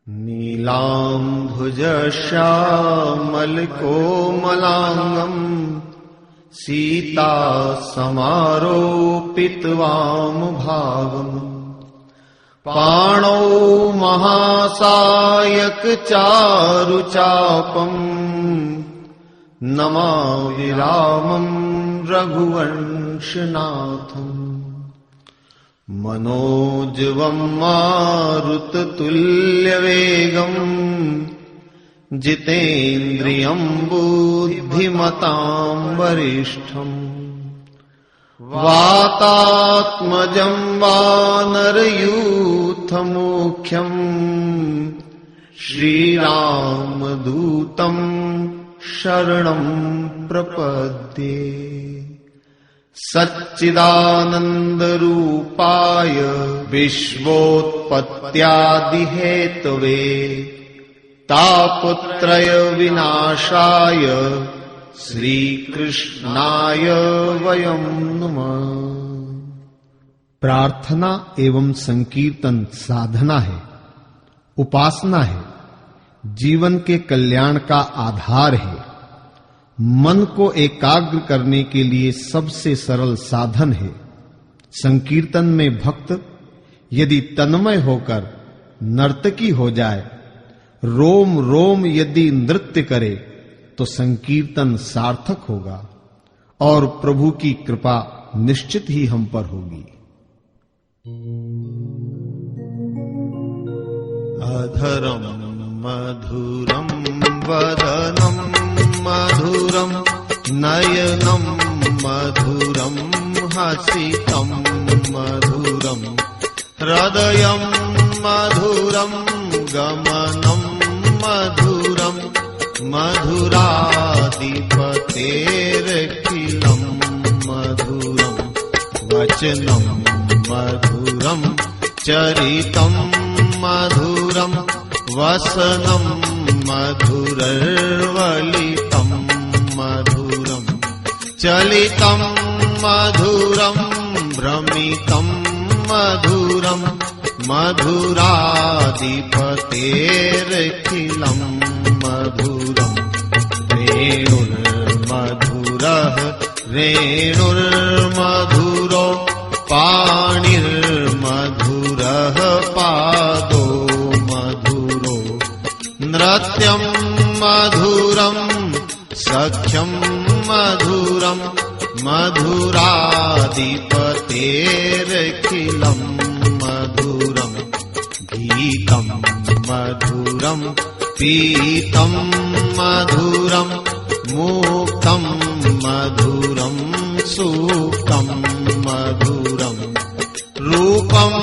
नीलाम्भुजश्यामलकोमलाङ्गम् सीता समारोपितवामभागम् पाणौ महासायकचारुचापम् नमामि रामम् रघुवंशनाथम् मनोजवम् मारुततुल्यवेगम् जितेन्द्रियम् बुद्धिमताम् वरिष्ठम् वातात्मजम् वानरयूथमुख्यम् श्रीरामदूतम् शरणम् प्रपद्ये सच्चिदानन्दरूपाय विश्वोत्पत्त्यादिहेतवे तापत्रय विनाशाय श्रीकृष्णाय वयं नमः। प्रार्थना एवं संकीर्तन साधना है, उपासना है, जीवन के कल्याण का आधार है। मन को एकाग्र करने के लिए सबसे सरल साधन है। संकीर्तन में भक्त यदि तन्मय होकर नर्तकी हो जाए, रोम रोम यदि नृत्य करे, तो संकीर्तन सार्थक होगा और प्रभु की कृपा निश्चित ही हम पर होगी। अधरम मधुरम वदनम मधुरम नयनम मधुरम हसितम मधुरम हृदयम मधुरम गमनम मधुरम मधुराधिपतेरखिलम मधुरम वचनम मधुरम चरितम मधुरम वसनम मधुरर्वलितम मधुरम चलितम मधुरम भ्रमितम मधुरम मधुराधिपतेरखिलम मधुरम रेणुर्मधुरः रेणुर्मधुरो पाणिर्मधुरः पादो मधुरो नृत्यं मधुरं सख्यं मधुरं मधुराधिपतेरखिलं मधुरं गीतं मधुरं पीतं मधुरं मुक्तं मधुरं सूक्तं मधुरं रूपं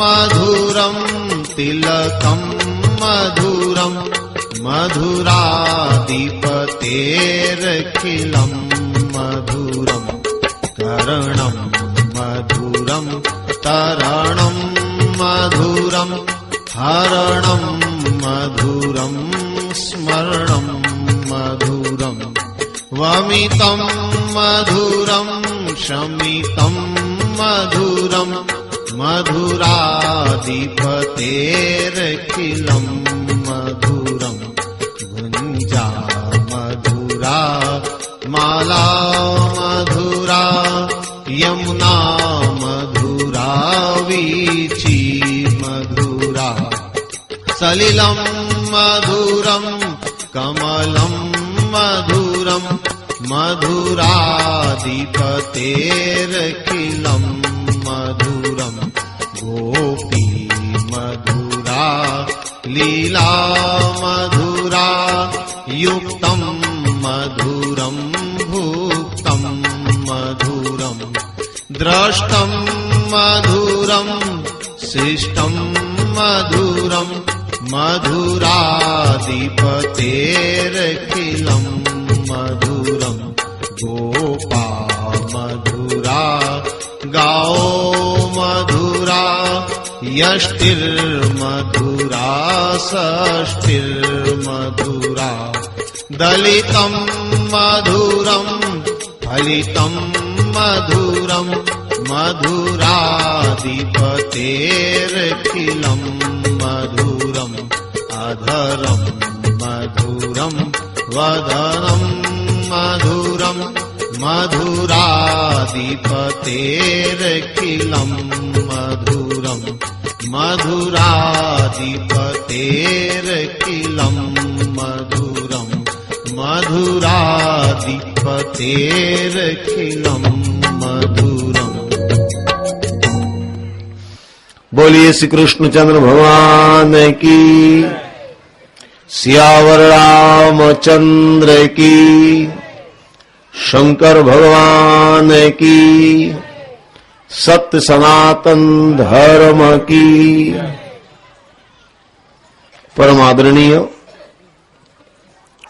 मधुरं तिलकं मधुरं मधुराधिपतेरखिलं मधुरं करणं मधुरं तरणं मधुरं हरणं मधुरं स्मरणं मधुरं वमितं मधुरं शमितं मधुरं मधुराधिपतेरखिलं मधुरं गुञ्जा मधुरा माला मधुरा यमुना मधुरा वीची मधुरा सलिलं मधुरं कमलं मधुरं मधुराधिपतेरखिलं मधुरं गोपी मधुरा लीला मधुरा युक्तं मधुरं भुक्तं मधुरं द्रष्टं मधुरं शिष्टं मधुरं मधुराधिपतेरखिलं मधुरं गोपा मधुरा गाओ मधुरा यष्टिर्मधुरा षष्टिर्मधुरा दलितं मधुरं फलितं मधुरं मधुराधिपतेरखिलं मधुरं वदनं मधुरं मधुराधिपतेरखिलं मधुरं मधुराधिपतेरखिलं मधुरं मधुराधिपतेरखिलं मधुरम्। बोलिए श्री कृष्णचंद्र भगवान की, सियावर रामचंद्र की, शंकर भगवान की, सत्य सनातन धर्म की। परम आदरणीय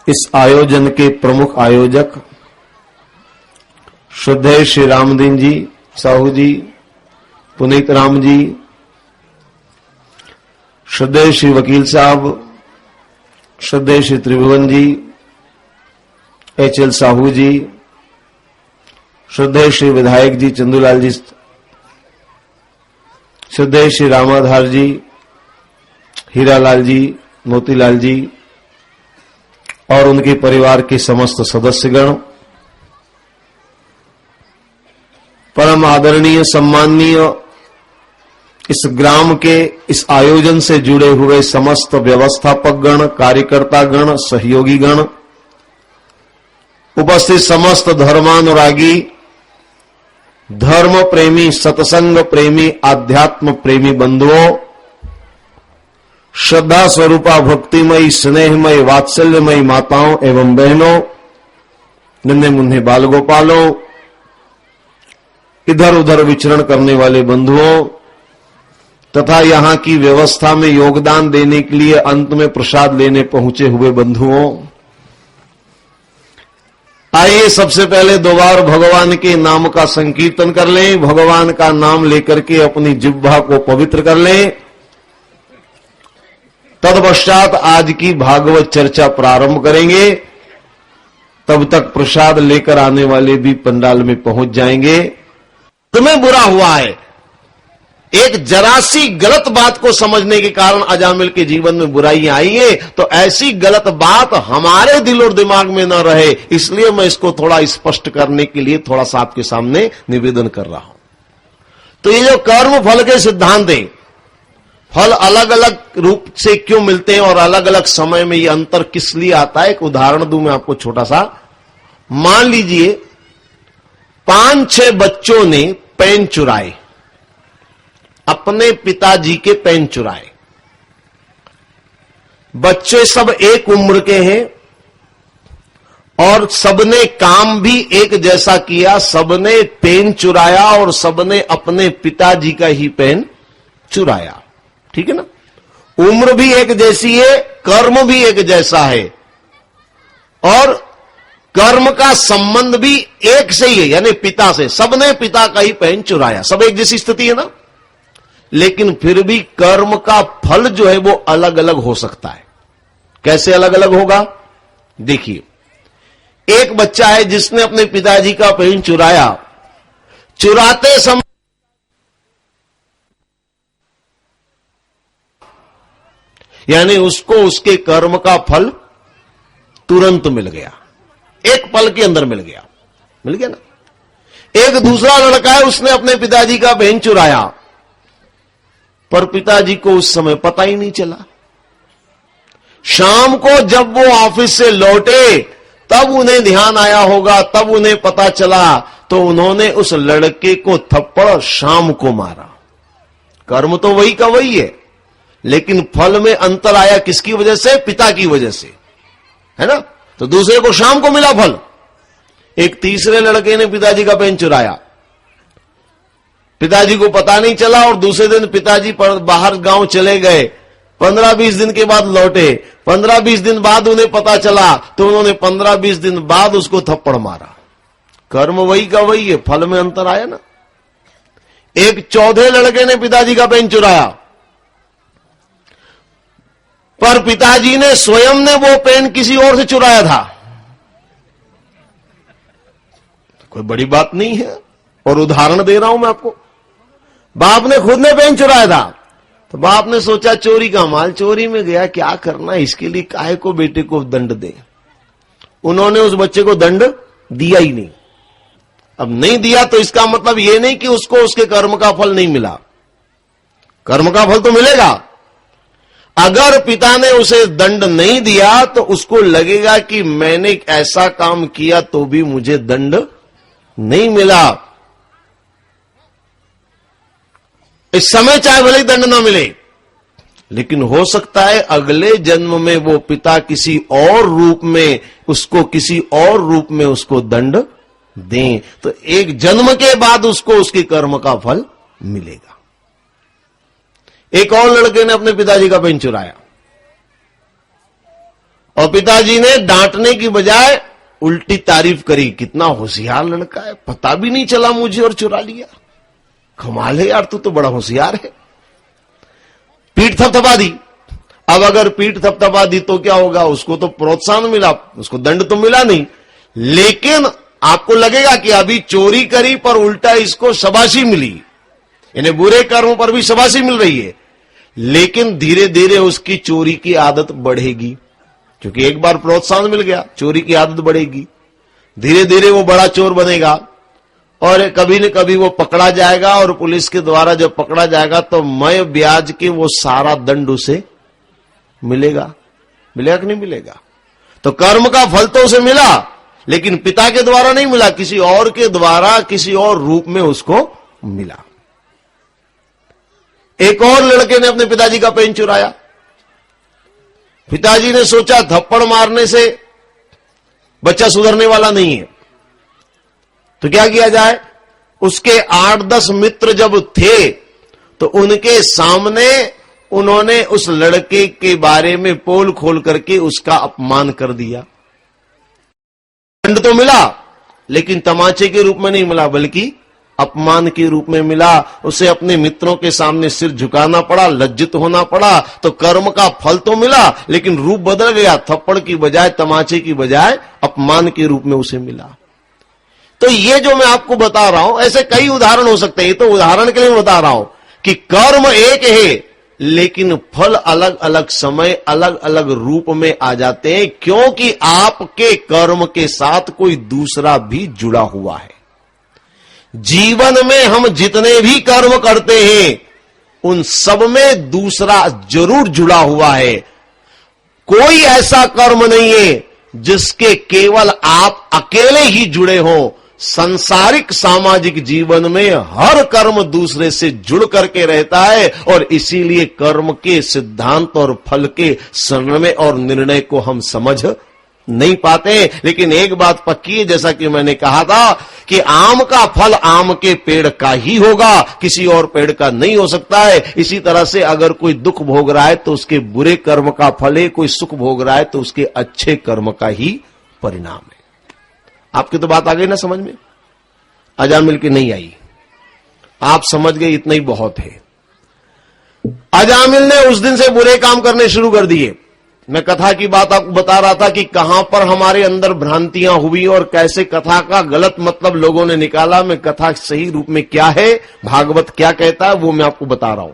इस आयोजन के प्रमुख आयोजक श्रद्धेय श्री रामदीन जी साहू जी, पुनीत राम जी, श्रद्धेय श्री वकील साहब, श्रद्धेय श्री त्रिभुवन जी, HL साहू जी, श्रद्धेय श्री विधायक जी चंदूलाल जी, श्रद्धेय श्री रामाधार जी, हीरालाल जी, मोतीलाल जी और उनके परिवार के समस्त सदस्यगण, परम आदरणीय सम्माननीय इस ग्राम के इस आयोजन से जुड़े हुए समस्त व्यवस्थापक गण, कार्यकर्ता गण, सहयोगी गण, उपस्थित समस्त धर्मानुरागी, धर्म प्रेमी, सत्संग प्रेमी, आध्यात्म प्रेमी बंधुओं, श्रद्धा स्वरूपा भक्तिमयी, स्नेहमयी, वात्सल्यमयी माताओं एवं बहनों, नन्हे मुन्ने बाल गोपालों, इधर उधर विचरण करने वाले बंधुओं तथा यहां की व्यवस्था में योगदान देने के लिए अंत में प्रसाद लेने पहुंचे हुए बंधुओं, आइए सबसे पहले 2 बार भगवान के नाम का संकीर्तन कर लें। भगवान का नाम लेकर के अपनी जिह्वा को पवित्र कर लें। तत्पश्चात आज की भागवत चर्चा प्रारंभ करेंगे। तब तक प्रसाद लेकर आने वाले भी पंडाल में पहुंच जाएंगे। तुम्हें बुरा हुआ है, एक जरा सी गलत बात को समझने के कारण अजामिल के जीवन में बुराई आई है, तो ऐसी गलत बात हमारे दिल और दिमाग में न रहे, इसलिए मैं इसको थोड़ा स्पष्ट करने के लिए थोड़ा सा आपके सामने निवेदन कर रहा हूं। तो ये जो कर्म फल के सिद्धांत है, फल अलग अलग रूप से क्यों मिलते हैं और अलग अलग समय में ये अंतर किस लिए आता है, एक उदाहरण दूं मैं आपको छोटा सा। मान लीजिए 5-6 बच्चों ने पेन चुराए, अपने पिताजी के पेन चुराए। बच्चे सब एक उम्र के हैं और सबने काम भी एक जैसा किया, सबने पेन चुराया और सबने अपने पिताजी का ही पेन चुराया। ठीक है ना? उम्र भी एक जैसी है, कर्म भी एक जैसा है और कर्म का संबंध भी एक से ही है, यानी पिता से। सबने पिता का ही पेन चुराया, सब एक जैसी स्थिति है ना। लेकिन फिर भी कर्म का फल जो है वो अलग अलग हो सकता है। कैसे अलग अलग होगा? देखिए, एक बच्चा है जिसने अपने पिताजी का पेन चुराया, चुराते समय यानी उसको उसके कर्म का फल तुरंत मिल गया, एक पल के अंदर मिल गया ना। एक दूसरा लड़का है, उसने अपने पिताजी का पेन चुराया पर पिताजी को उस समय पता ही नहीं चला। शाम को जब वो ऑफिस से लौटे तब उन्हें ध्यान आया होगा, तब उन्हें पता चला, तो उन्होंने उस लड़के को थप्पड़ शाम को मारा। कर्म तो वही का वही है, लेकिन फल में अंतर आया किसकी वजह से? पिता की वजह से, है ना। तो दूसरे को शाम को मिला फल। एक तीसरे लड़के ने पिताजी का पेन चुराया, पिताजी को पता नहीं चला और दूसरे दिन पिताजी बाहर गांव चले गए। 15-20 दिन के बाद लौटे, 15-20 दिन बाद उन्हें पता चला तो उन्होंने 15-20 दिन बाद उसको थप्पड़ मारा। कर्म वही का वही है, फल में अंतर आया ना। एक चौथे लड़के ने पिताजी का पेन चुराया पर पिताजी ने स्वयं ने वो पेन किसी और से चुराया था। कोई बड़ी बात नहीं है, और उदाहरण दे रहा हूं मैं आपको। बाप ने खुद ने पेन चुराया था, तो बाप ने सोचा चोरी का माल चोरी में गया, क्या करना, इसके लिए काहे को बेटे को दंड दे। उन्होंने उस बच्चे को दंड दिया ही नहीं। अब नहीं दिया तो इसका मतलब यह नहीं कि उसको उसके कर्म का फल नहीं मिला, कर्म का फल तो मिलेगा। अगर पिता ने उसे दंड नहीं दिया तो उसको लगेगा कि मैंने एक ऐसा काम किया तो भी मुझे दंड नहीं मिला। इस समय चाहे भले ही दंड ना मिले, लेकिन हो सकता है अगले जन्म में वो पिता किसी और रूप में उसको दंड दें, तो एक जन्म के बाद उसको उसके कर्म का फल मिलेगा। एक और लड़के ने अपने पिताजी का पेन चुराया और पिताजी ने डांटने की बजाय उल्टी तारीफ करी, कितना होशियार लड़का है, पता भी नहीं चला मुझे और चुरा लिया, कमाल है यार, तू तो बड़ा होशियार है। पीठ थपथपा दी। अब अगर पीठ थपथपा दी तो क्या होगा, उसको तो प्रोत्साहन मिला, उसको दंड तो मिला नहीं, लेकिन आपको लगेगा कि अभी चोरी करी पर उल्टा इसको शाबाशी मिली, इन्हें बुरे कर्मों पर भी शाबाशी मिल रही है। लेकिन धीरे धीरे उसकी चोरी की आदत बढ़ेगी, क्योंकि एक बार प्रोत्साहन मिल गया, चोरी की आदत बढ़ेगी, धीरे धीरे वो बड़ा चोर बनेगा और कभी न कभी वो पकड़ा जाएगा और पुलिस के द्वारा जब पकड़ा जाएगा तो मय ब्याज के वो सारा दंड उसे मिलेगा। मिलेगा कि नहीं मिलेगा? तो कर्म का फल तो उसे मिला, लेकिन पिता के द्वारा नहीं मिला, किसी और के द्वारा किसी और रूप में उसको मिला। एक और लड़के ने अपने पिताजी का पेन चुराया। पिताजी ने सोचा थप्पड़ मारने से बच्चा सुधरने वाला नहीं है, तो क्या किया जाए। उसके 8-10 मित्र जब थे तो उनके सामने उन्होंने उस लड़के के बारे में पोल खोल करके उसका अपमान कर दिया। दंड तो मिला, लेकिन तमाचे के रूप में नहीं मिला, बल्कि अपमान के रूप में मिला। उसे अपने मित्रों के सामने सिर झुकाना पड़ा, लज्जित होना पड़ा। तो कर्म का फल तो मिला, लेकिन रूप बदल गया, थप्पड़ की बजाय, तमाचे की बजाय अपमान के रूप में उसे मिला। तो ये जो मैं आपको बता रहा हूं, ऐसे कई उदाहरण हो सकते हैं, ये तो उदाहरण के लिए मैं बता रहा हूं कि कर्म एक है, लेकिन फल अलग अलग समय अलग अलग रूप में आ जाते हैं, क्योंकि आपके कर्म के साथ कोई दूसरा भी जुड़ा हुआ है। जीवन में हम जितने भी कर्म करते हैं उन सब में दूसरा जरूर जुड़ा हुआ है। कोई ऐसा कर्म नहीं है जिसके केवल आप अकेले ही जुड़े हों। सांसारिक सामाजिक जीवन में हर कर्म दूसरे से जुड़ करके रहता है, और इसीलिए कर्म के सिद्धांत और फल के समय और निर्णय को हम समझ नहीं पाते। लेकिन एक बात पक्की है, जैसा कि मैंने कहा था कि आम का फल आम के पेड़ का ही होगा, किसी और पेड़ का नहीं हो सकता है। इसी तरह से अगर कोई दुख भोग रहा है तो उसके बुरे कर्म का फल है, कोई सुख भोग रहा है तो उसके अच्छे कर्म का ही परिणाम है। आपकी तो बात आ गई ना समझ में? अजामिल की नहीं आई, आप समझ गए, इतना ही बहुत है। अजामिल ने उस दिन से बुरे काम करने शुरू कर दिए। मैं कथा की बात आपको बता रहा था कि कहां पर हमारे अंदर भ्रांतियां हुई और कैसे कथा का गलत मतलब लोगों ने निकाला। मैं कथा सही रूप में क्या है, भागवत क्या कहता है, वो मैं आपको बता रहा हूं।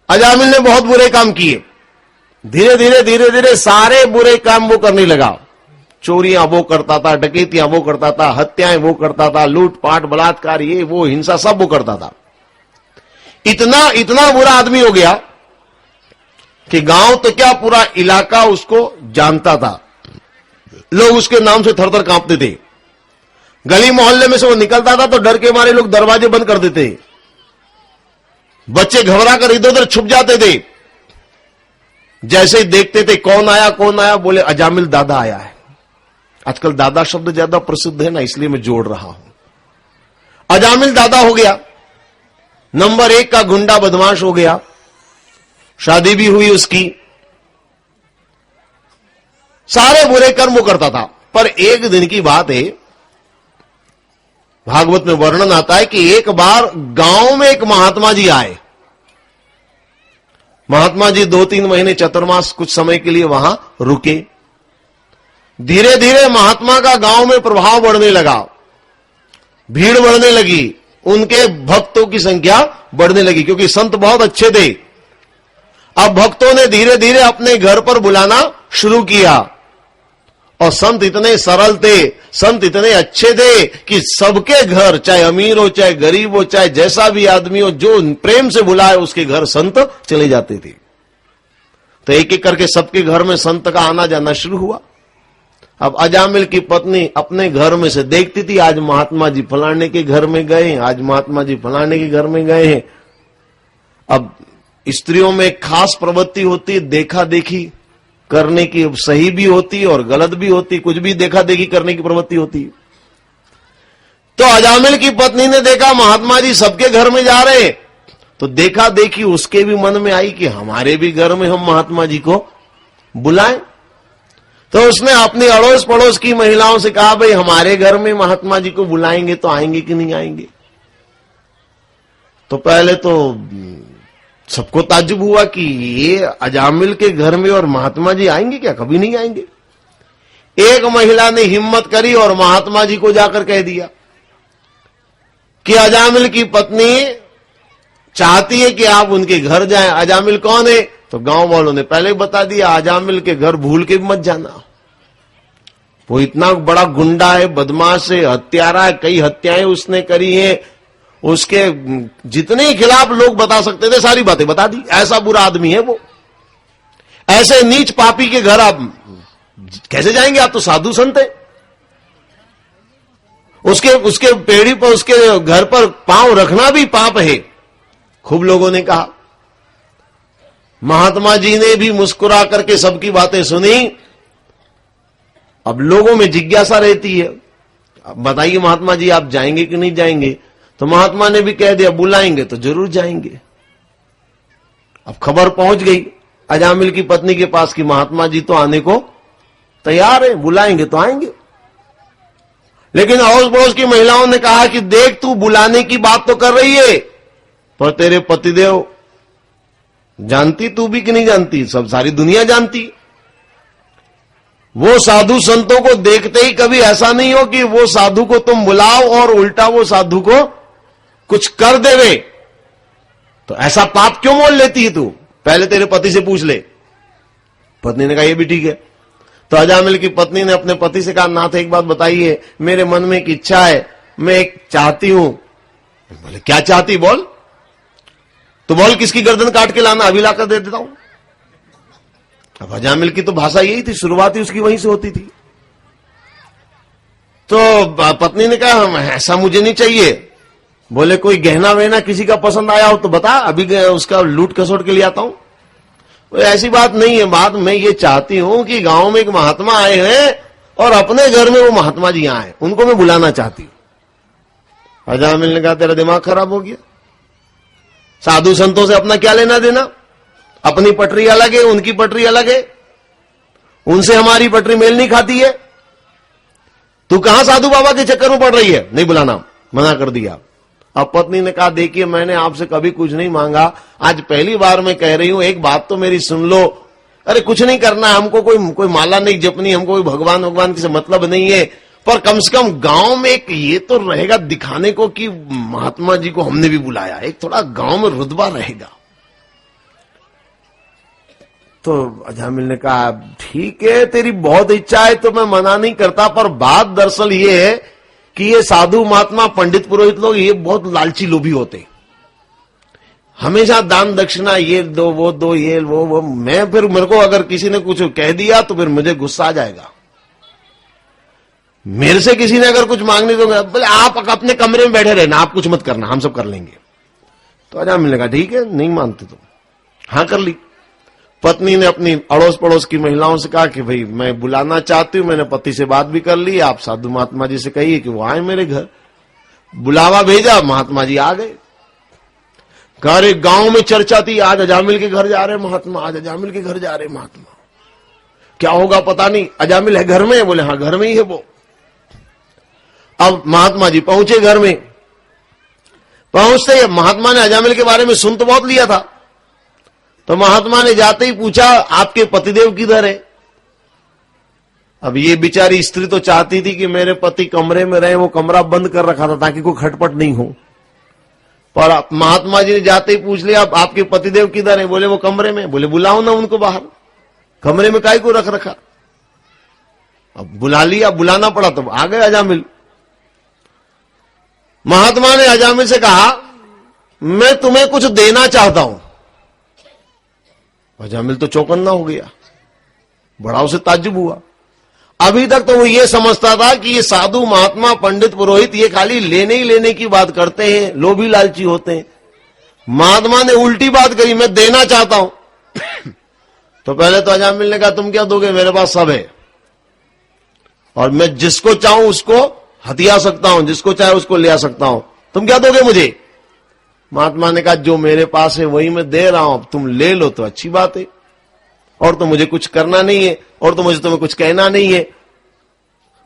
अजामिल ने बहुत बुरे काम किए। धीरे धीरे सारे बुरे काम वो करने लगा। चोरियां वो करता था, डकैतियां वो करता था, हत्याएं वो करता था, लूटपाट, बलात्कार, ये वो हिंसा सब वो करता था। इतना बुरा आदमी हो गया कि गांव तो क्या पूरा इलाका उसको जानता था। लोग उसके नाम से थर-थर कांपते थे। गली मोहल्ले में से वो निकलता था तो डर के मारे लोग दरवाजे बंद कर देते। बच्चे घबरा कर इधर उधर छुप जाते थे। जैसे ही देखते थे कौन आया, बोले अजामिल दादा आया है। आजकल दादा शब्द ज्यादा प्रसिद्ध है ना, इसलिए मैं जोड़ रहा हूं। अजामिल दादा हो गया, नंबर 1 का गुंडा बदमाश हो गया। शादी भी हुई उसकी, सारे बुरे कर्म वो करता था। पर एक दिन की बात है, भागवत में वर्णन आता है कि एक बार गांव में एक महात्मा जी आए। महात्मा जी 2-3 महीने, चतुर्मास कुछ समय के लिए वहां रुके। धीरे धीरे महात्मा का गांव में प्रभाव बढ़ने लगा, भीड़ बढ़ने लगी, उनके भक्तों की संख्या बढ़ने लगी, क्योंकि संत बहुत अच्छे थे। अब भक्तों ने धीरे धीरे अपने घर पर बुलाना शुरू किया और संत इतने सरल थे, संत इतने अच्छे थे कि सबके घर, चाहे अमीर हो चाहे गरीब हो चाहे जैसा भी आदमी हो, जो प्रेम से बुलाए उसके घर संत चले जाते थे। तो एक एक करके सबके घर में संत का आना जाना शुरू हुआ। अब अजामिल की पत्नी अपने घर में से देखती थी, आज महात्मा जी फलाने के घर में गए, आज महात्मा जी फलाने के घर में गए हैं। अब स्त्रियों में एक खास प्रवृत्ति होती है देखा देखी करने की, सही भी होती और गलत भी होती, कुछ भी देखा देखी करने की प्रवृत्ति होती। तो अजामिल की पत्नी ने देखा महात्मा जी सबके घर में जा रहे, तो देखा देखी उसके भी मन में आई कि हमारे भी घर में हम महात्मा जी को बुलाएं। तो उसने अपनी अड़ोस पड़ोस की महिलाओं से कहा, भाई हमारे घर में महात्मा जी को बुलाएंगे तो आएंगे कि नहीं आएंगे। तो पहले तो सबको ताज्जुब हुआ कि ये अजामिल के घर में और महात्मा जी आएंगे क्या, कभी नहीं आएंगे। एक महिला ने हिम्मत करी और महात्मा जी को जाकर कह दिया कि अजामिल की पत्नी चाहती है कि आप उनके घर जाएं। अजामिल कौन है, तो गांव वालों ने पहले बता दिया, अजामिल के घर भूल के भी मत जाना, वो इतना बड़ा गुंडा है, बदमाश है, हत्यारा है, कई हत्याएं उसने करी है, उसके जितने खिलाफ लोग बता सकते थे सारी बातें बता दी, ऐसा बुरा आदमी है वो। ऐसे नीच पापी के घर आप कैसे जाएंगे, आप तो साधु संत है। उसके पेड़ी पर, उसके घर पर पांव रखना भी पाप है, खूब लोगों ने कहा। महात्मा जी ने भी मुस्कुरा करके सबकी बातें सुनी। अब लोगों में जिज्ञासा रहती है, अब बताइए महात्मा जी आप जाएंगे कि नहीं जाएंगे। तो महात्मा ने भी कह दिया बुलाएंगे तो जरूर जाएंगे। अब खबर पहुंच गई अजामिल की पत्नी के पास कि महात्मा जी तो आने को तैयार है, बुलाएंगे तो आएंगे। लेकिन अड़ोस पड़ोस की महिलाओं ने कहा कि देख तू बुलाने की बात तो कर रही है, पर तेरे पतिदेव जानती तू भी कि नहीं जानती, सब सारी दुनिया जानती। वो साधु संतों को देखते ही कभी ऐसा नहीं हो कि वो साधु को तुम बुलाओ और उल्टा वो साधु को कुछ कर देवे। तो ऐसा पाप क्यों मोल लेती है तू, पहले तेरे पति से पूछ ले। पत्नी ने कहा ये भी ठीक है। तो अजामिल की पत्नी ने अपने पति से कहा, नाथ एक बात बताइए, मेरे मन में एक इच्छा है, मैं एक चाहती हूं। बोले क्या चाहती, बोल। तो बोल किसकी गर्दन काट के लाना, अभी लाकर दे देता हूं। अब अजामिल की तो भाषा यही थी, शुरुआत ही उसकी वहीं से होती थी। तो पत्नी ने कहा ऐसा मुझे नहीं चाहिए। बोले कोई गहना वहना किसी का पसंद आया हो तो बता, अभी उसका लूट खसोट के लिए आता हूं। ऐसी बात नहीं है, बात मैं ये चाहती हूं कि गांव में एक महात्मा आए हैं और अपने घर में वो महात्मा जी आए, उनको मैं बुलाना चाहती हूं। अजामिल ने कहा तेरा दिमाग खराब हो गया, साधु संतों से अपना क्या लेना देना, अपनी पटरी अलग है उनकी पटरी अलग है, उनसे हमारी पटरी मेल नहीं खाती है। तू कहां साधु बाबा के चक्कर में पड़ रही है, नहीं बुलाना, मना कर दिया। अब पत्नी ने कहा देखिए मैंने आपसे कभी कुछ नहीं मांगा, आज पहली बार मैं कह रही हूं, एक बात तो मेरी सुन लो। अरे कुछ नहीं करना, हमको कोई माला नहीं जपनी, हमको कोई भगवान से मतलब नहीं है, पर कम से कम गांव में एक ये तो रहेगा दिखाने को कि महात्मा जी को हमने भी बुलाया, एक थोड़ा गांव में रुतबा रहेगा। तो अजामिल ने कहा ठीक है तेरी बहुत इच्छा है तो मैं मना नहीं करता, पर बात दरअसल ये है कि ये साधु महात्मा पंडित पुरोहित लोग ये बहुत लालची लोभी होते, हमेशा दान दक्षिणा ये दो वो दो ये वो मैं फिर मेरे को अगर किसी ने कुछ कह दिया तो फिर मुझे गुस्सा आ जाएगा। मेरे से किसी ने अगर कुछ मांगने तो बोले आप अपने कमरे में बैठे रहना, आप कुछ मत करना, हम सब कर लेंगे। तो अजामिल ने कहा ठीक है नहीं मानते तो हाँ कर ली। पत्नी ने अपनी अड़ोस पड़ोस की महिलाओं से कहा कि भाई मैं बुलाना चाहती हूं, मैंने पति से बात भी कर ली, आप साधु महात्मा जी से कहिए कि वो आए मेरे घर। बुलावा भेजा, महात्मा जी आ गए। घर गांव में चर्चा थी, आज अजामिल के घर जा रहे महात्मा, आज अजामिल के घर जा रहे महात्मा, क्या होगा पता नहीं। अजामिल है घर में, बोले हाँ घर में ही है वो। अब महात्मा जी पहुंचे घर में, पहुंचते ही महात्मा ने अजामिल के बारे में सुन तो बहुत लिया था, तो महात्मा ने जाते ही पूछा आपके पतिदेव किधर है। अब ये बेचारी स्त्री तो चाहती थी कि मेरे पति कमरे में रहे, वो कमरा बंद कर रखा था ताकि कोई खटपट नहीं हो, पर महात्मा जी ने जाते ही पूछ लिया आपके पतिदेव किधर है, बोले वो कमरे में। बोले बुलाओ ना उनको बाहर, कमरे में काहे को रख रखा। अब बुला लिया, बुलाना पड़ा तो आ गए अजामिल। महात्मा ने अजामिल से कहा, मैं तुम्हें कुछ देना चाहता हूं। अजामिल तो चौकन्ना हो गया, बड़ा उसे ताज्जुब हुआ। अभी तक तो वो ये समझता था कि ये साधु महात्मा पंडित पुरोहित ये खाली लेने ही लेने की बात करते हैं, लोभी लालची होते हैं। महात्मा ने उल्टी बात कही, मैं देना चाहता हूं। तो पहले तो अजामिल ने कहा, तुम क्या दोगे, मेरे पास सब है और मैं जिसको चाहूं उसको हथिया सकता हूं, जिसको चाहे उसको ले आ सकता हूं, तुम क्या दोगे मुझे। महात्मा ने कहा, जो मेरे पास है वही मैं दे रहा हूं, अब तुम ले लो तो अच्छी बात है, और तो मुझे कुछ करना नहीं है, और तो मुझे तुम्हें कुछ कहना नहीं है।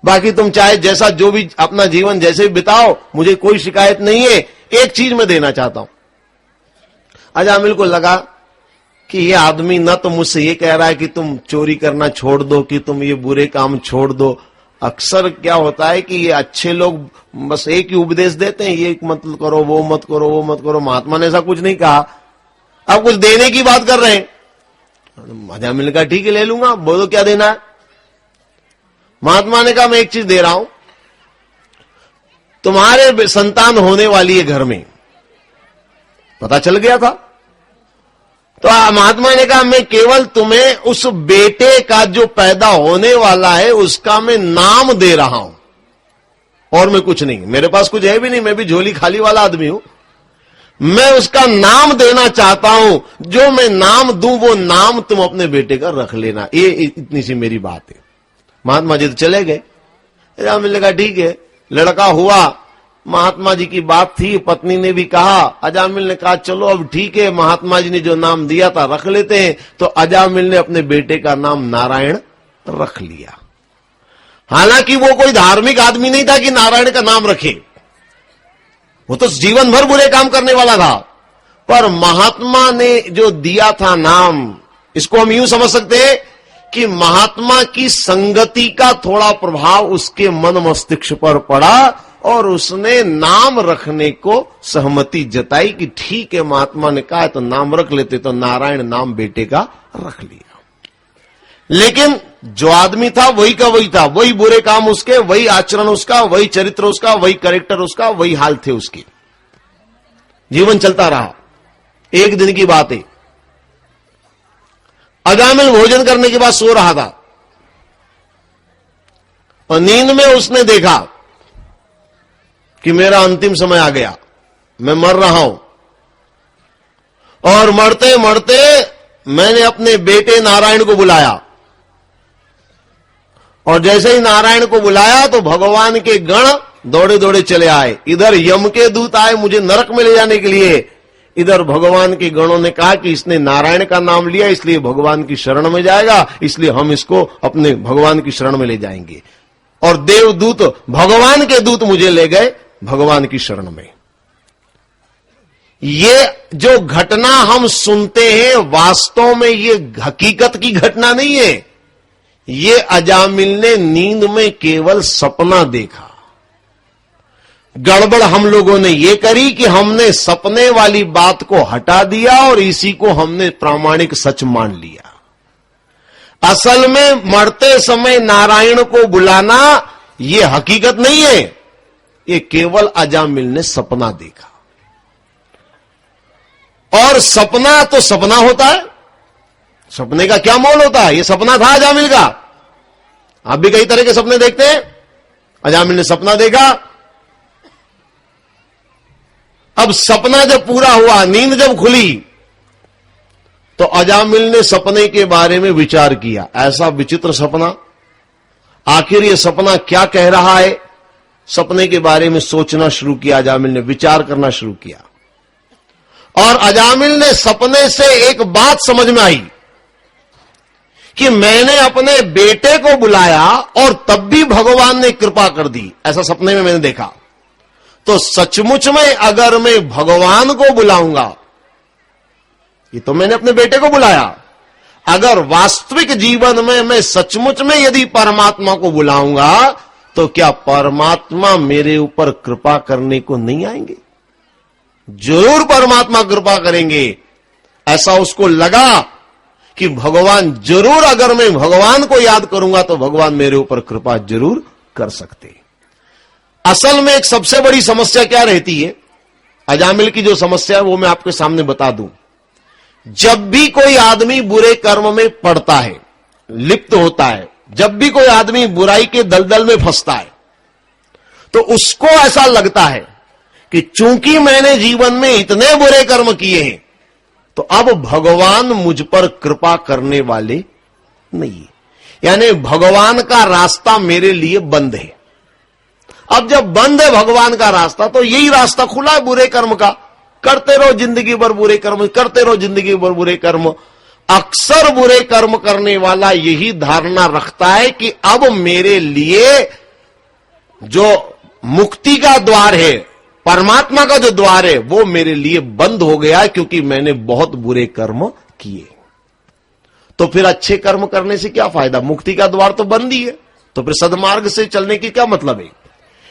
बाकी तुम चाहे जैसा जो भी अपना जीवन जैसे भी बिताओ, मुझे कोई शिकायत नहीं है। एक चीज मैं देना चाहता हूं। अजामिल को लगा कि ये आदमी ना तो मुझसे ये कह रहा है कि तुम चोरी करना छोड़ दो, कि तुम ये बुरे काम छोड़ दो। अक्सर क्या होता है कि ये अच्छे लोग बस एक ही उपदेश देते हैं, ये मत करो, वो मत करो, वो मत करो। महात्मा ने ऐसा कुछ नहीं कहा, अब कुछ देने की बात कर रहे हैं। अजामिल ने कहा, ठीक है ले लूंगा, बोलो क्या देना है। महात्मा ने कहा, मैं एक चीज दे रहा हूं, तुम्हारे संतान होने वाली है घर में, पता चल गया था। तो महात्मा ने कहा, मैं केवल तुम्हें उस बेटे का जो पैदा होने वाला है उसका मैं नाम दे रहा हूं, और मैं कुछ नहीं, मेरे पास कुछ है भी नहीं, मैं भी झोली खाली वाला आदमी हूं। मैं उसका नाम देना चाहता हूं, जो मैं नाम दूं वो नाम तुम अपने बेटे का रख लेना, ये इतनी सी मेरी बात है। महात्मा जी तो चले गए। अजामिल ने कहा, ठीक है। लड़का हुआ, महात्मा जी की बात थी, पत्नी ने भी कहा। अजामिल ने कहा, चलो अब ठीक है, महात्मा जी ने जो नाम दिया था रख लेते हैं। तो अजामिल ने अपने बेटे का नाम नारायण रख लिया। हालांकि वो कोई धार्मिक आदमी नहीं था कि नारायण का नाम रखे, वो तो जीवन भर बुरे काम करने वाला था। पर महात्मा ने जो दिया था नाम, इसको हम यूं समझ सकते हैं कि महात्मा की संगति का थोड़ा प्रभाव उसके मन मस्तिष्क पर पड़ा और उसने नाम रखने को सहमति जताई कि ठीक है, महात्मा ने कहा तो नाम रख लेते। तो नारायण नाम बेटे का रख लिया। लेकिन जो आदमी था वही का वही था, वही बुरे काम उसके, वही आचरण उसका, वही चरित्र उसका, वही कैरेक्टर उसका, वही हाल थे उसके। जीवन चलता रहा। एक दिन की बात है, अजामिल भोजन करने के बाद सो रहा था और नींद में उसने देखा कि मेरा अंतिम समय आ गया, मैं मर रहा हूं। और मरते मरते मैंने अपने बेटे नारायण को बुलाया, और जैसे ही नारायण को बुलाया तो भगवान के गण दौड़े दौड़े चले आए। इधर यम के दूत आए मुझे नरक में ले जाने के लिए, इधर भगवान के गणों ने कहा कि इसने नारायण का नाम लिया इसलिए भगवान की शरण में जाएगा, इसलिए हम इसको अपने भगवान की शरण में ले जाएंगे। और देवदूत, भगवान के दूत मुझे ले गए भगवान की शरण में। ये जो घटना हम सुनते हैं वास्तव में ये हकीकत की घटना नहीं है। ये अजामिल ने नींद में केवल सपना देखा। गड़बड़ हम लोगों ने ये करी कि हमने सपने वाली बात को हटा दिया और इसी को हमने प्रामाणिक सच मान लिया। असल में मरते समय नारायण को बुलाना ये हकीकत नहीं है, ये केवल अजामिल ने सपना देखा। और सपना तो सपना होता है, सपने का क्या मोल होता है। ये सपना था अजामिल का। आप भी कई तरह के सपने देखते हैं, अजामिल ने सपना देखा। अब सपना जब पूरा हुआ, नींद जब खुली, तो अजामिल ने सपने के बारे में विचार किया। ऐसा विचित्र सपना, आखिर ये सपना क्या कह रहा है। सपने के बारे में सोचना शुरू किया, अजामिल ने विचार करना शुरू किया। और अजामिल ने सपने से एक बात समझ में आई कि मैंने अपने बेटे को बुलाया और तब भी भगवान ने कृपा कर दी। ऐसा सपने में मैंने देखा। तो सचमुच में अगर मैं भगवान को बुलाऊंगा, ये तो मैंने अपने बेटे को बुलाया, अगर वास्तविक जीवन में मैं सचमुच में यदि परमात्मा को बुलाऊंगा तो क्या परमात्मा मेरे ऊपर कृपा करने को नहीं आएंगे? जरूर परमात्मा कृपा करेंगे। ऐसा उसको लगा कि भगवान जरूर, अगर मैं भगवान को याद करूंगा तो भगवान मेरे ऊपर कृपा जरूर कर सकते। असल में एक सबसे बड़ी समस्या क्या रहती है, अजामिल की जो समस्या है वो मैं आपके सामने बता दूं। जब भी कोई आदमी बुरे कर्म में पड़ता है, लिप्त होता है, जब भी कोई आदमी बुराई के दलदल में फंसता है, तो उसको ऐसा लगता है कि चूंकि मैंने जीवन में इतने बुरे कर्म किए हैं तो अब भगवान मुझ पर कृपा करने वाले नहीं है, यानी भगवान का रास्ता मेरे लिए बंद है। अब जब बंद है भगवान का रास्ता, तो यही रास्ता खुला है बुरे कर्म का। करते रहो जिंदगी भर बुरे कर्म, करते रहो जिंदगी भर बुरे कर्म। अक्सर बुरे कर्म करने वाला यही धारणा रखता है कि अब मेरे लिए जो मुक्ति का द्वार है, परमात्मा का जो द्वार है, वो मेरे लिए बंद हो गया क्योंकि मैंने बहुत बुरे कर्म किए। तो फिर अच्छे कर्म करने से क्या फायदा, मुक्ति का द्वार तो बंद ही है, तो फिर सदमार्ग से चलने की क्या मतलब है।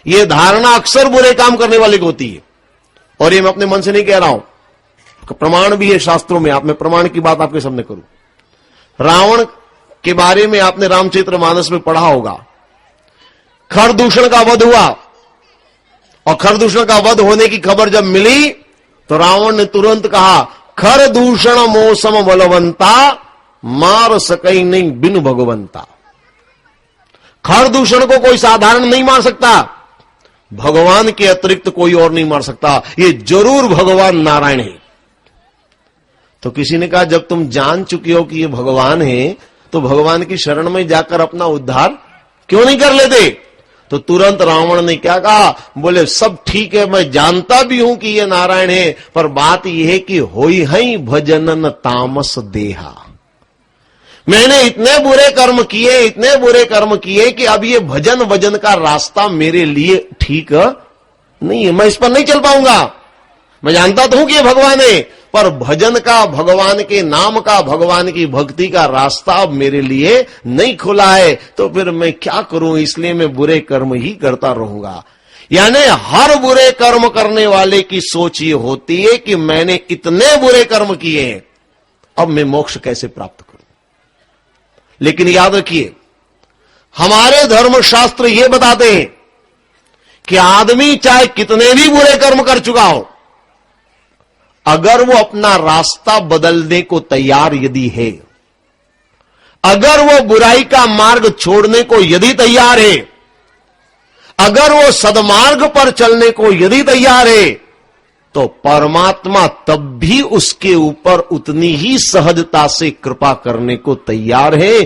यह धारणा अक्सर बुरे काम करने वाले को होती है, और ये मैं अपने मन से नहीं कह रहा हूं, प्रमाण भी है शास्त्रों में। आप, मैं प्रमाण की बात आपके सामने करूं। रावण के बारे में आपने रामचरितमानस में पढ़ा होगा। खरदूषण का वध हुआ, और खरदूषण का वध होने की खबर जब मिली तो रावण ने तुरंत कहा, खरदूषण मौसम बलवंता, मार सकई नहीं बिन भगवंता। खरदूषण को कोई साधारण नहीं मार सकता, भगवान के अतिरिक्त कोई और नहीं मार सकता, ये जरूर भगवान नारायण है। तो किसी ने कहा, जब तुम जान चुके हो कि ये भगवान है तो भगवान की शरण में जाकर अपना उद्धार क्यों नहीं कर लेते। तो तुरंत रावण ने क्या कहा, बोले सब ठीक है, मैं जानता भी हूं कि ये नारायण है, पर बात यह है कि होई हई भजनन तामस देहा। मैंने इतने बुरे कर्म किए, इतने बुरे कर्म किए कि अब ये भजन वजन का रास्ता मेरे लिए ठीक नहीं है, मैं इस पर नहीं चल पाऊंगा। मैं जानता तो हूं कि ये भगवान है, पर भजन का, भगवान के नाम का, भगवान की भक्ति का रास्ता अब मेरे लिए नहीं खुला है, तो फिर मैं क्या करूं, इसलिए मैं बुरे कर्म ही करता रहूंगा। यानी हर बुरे कर्म करने वाले की सोच ये होती है कि मैंने इतने बुरे कर्म किए हैं, अब मैं मोक्ष कैसे प्राप्त करूं। लेकिन याद रखिए, हमारे धर्मशास्त्र ये बताते हैं कि आदमी चाहे कितने भी बुरे कर्म कर चुका हो, अगर वो अपना रास्ता बदलने को तैयार यदि है, अगर वो बुराई का मार्ग छोड़ने को यदि तैयार है, अगर वो सदमार्ग पर चलने को यदि तैयार है, तो परमात्मा तब भी उसके ऊपर उतनी ही सहजता से कृपा करने को तैयार है।